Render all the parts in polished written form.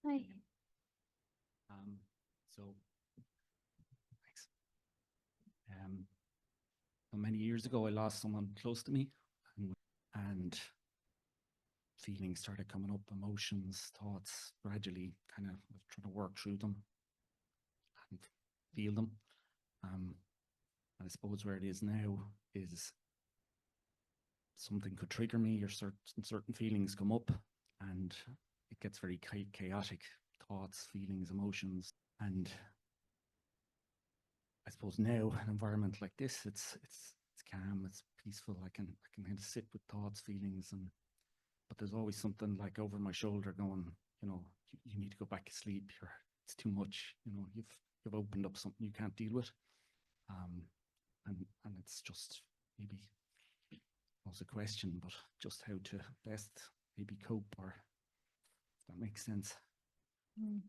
Hi. Um, so, thanks. Um, many years ago, I lost someone close to me, and feelings started coming up, emotions, thoughts, gradually kind of trying to work through them and feel them. Um, and I suppose where it is now is something could trigger me, or certain feelings come up, and it gets very chaotic. Thoughts, feelings, emotions, and I suppose now an environment like this, it's calm, it's peaceful. I can kind of sit with thoughts, feelings, and but there's always something like over my shoulder going, you need to go back to sleep. It's too much. You've opened up something you can't deal with, um, and it's just maybe was a question, but just how to best maybe cope, or if that makes sense. Mm.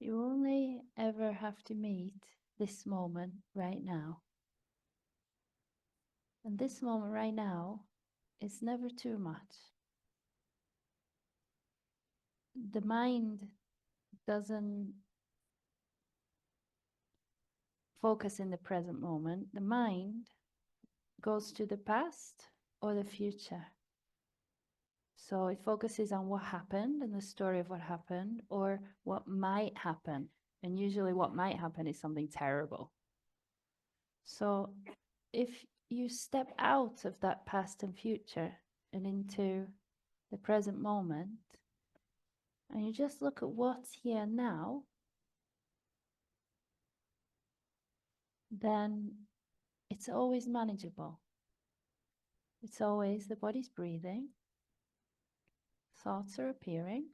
You only ever have to meet this moment right now. And this moment right now is never too much. The mind doesn't focus in the present moment. The mind goes to the past or the future. So it focuses on what happened and the story of what happened or what might happen. And usually what might happen is something terrible. So if you step out of that past and future and into the present moment, and you just look at what's here now, then it's always manageable. It's always the body's breathing, thoughts are appearing,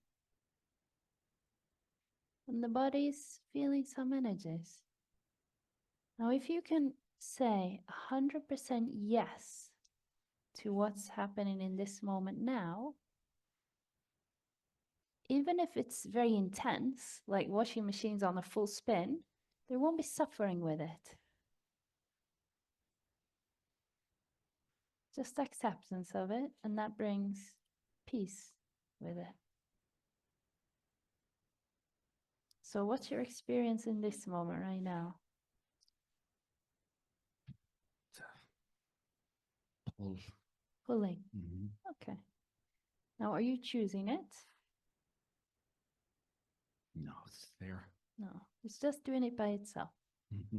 and the body's feeling some energies. Now, if you can say 100% yes to what's happening in this moment now, even if it's very intense, like washing machines on a full spin, there won't be suffering with it. Just acceptance of it, and that brings peace with it. So what's your experience in this moment right now? Pull. Pulling. Mm-hmm. Okay. Now, are you choosing it? No, it's there. No, it's just doing it by itself. Mm-hmm.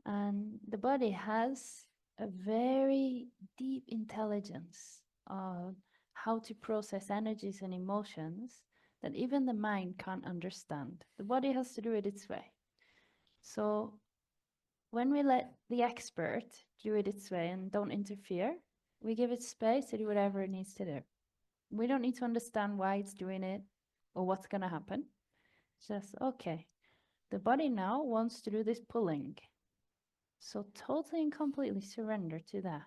And the body has a very deep intelligence of how to process energies and emotions that even the mind can't understand. The body has to do it its way. So when we let the expert do it its way and don't interfere, we give it space to do whatever it needs to do. We don't need to understand why it's doing it or what's going to happen. Just, okay, the body now wants to do this pulling. So totally and completely surrender to that.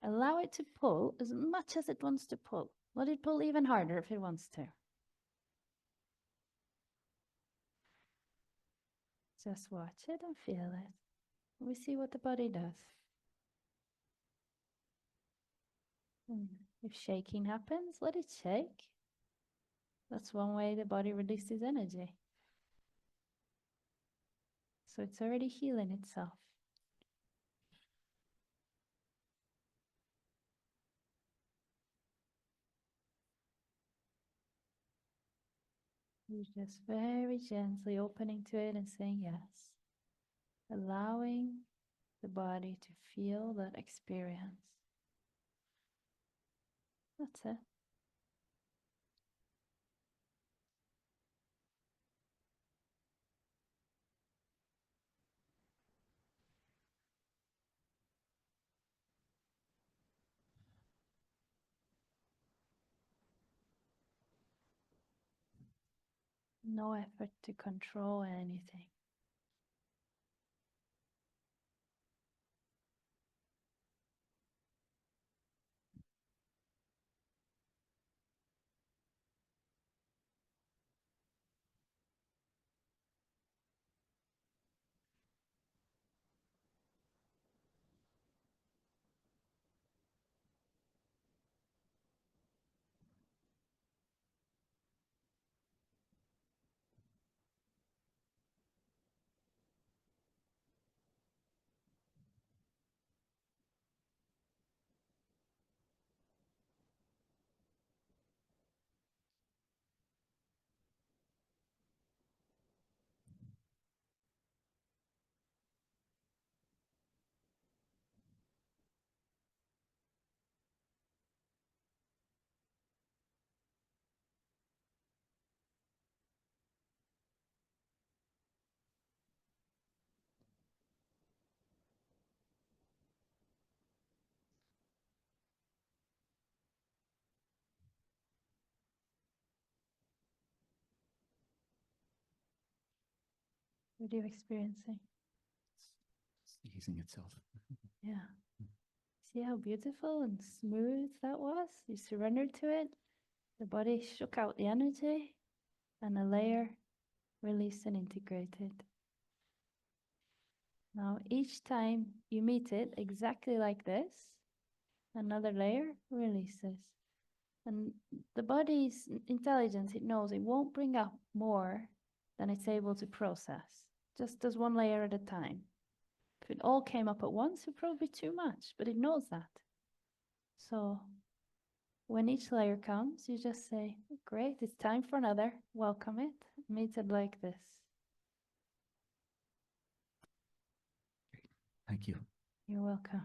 Allow it to pull as much as it wants to pull. Let it pull even harder if it wants to. Just watch it and feel it. We see what the body does. If shaking happens, let it shake. That's one way the body releases energy. So it's already healing itself. You're just very gently opening to it and saying yes. Allowing the body to feel that experience. That's it. No effort to control anything. What are you experiencing? It's easing itself. Yeah. See how beautiful and smooth that was? You surrendered to it. The body shook out the energy, and a layer released and integrated. Now, each time you meet it exactly like this, another layer releases. And the body's intelligence, it knows it won't bring up more than it's able to process, just does one layer at a time. If it all came up at once, it would probably be too much, but it knows that. So when each layer comes, you just say, great, it's time for another. Welcome it. Meet it like this. Thank you. You're welcome.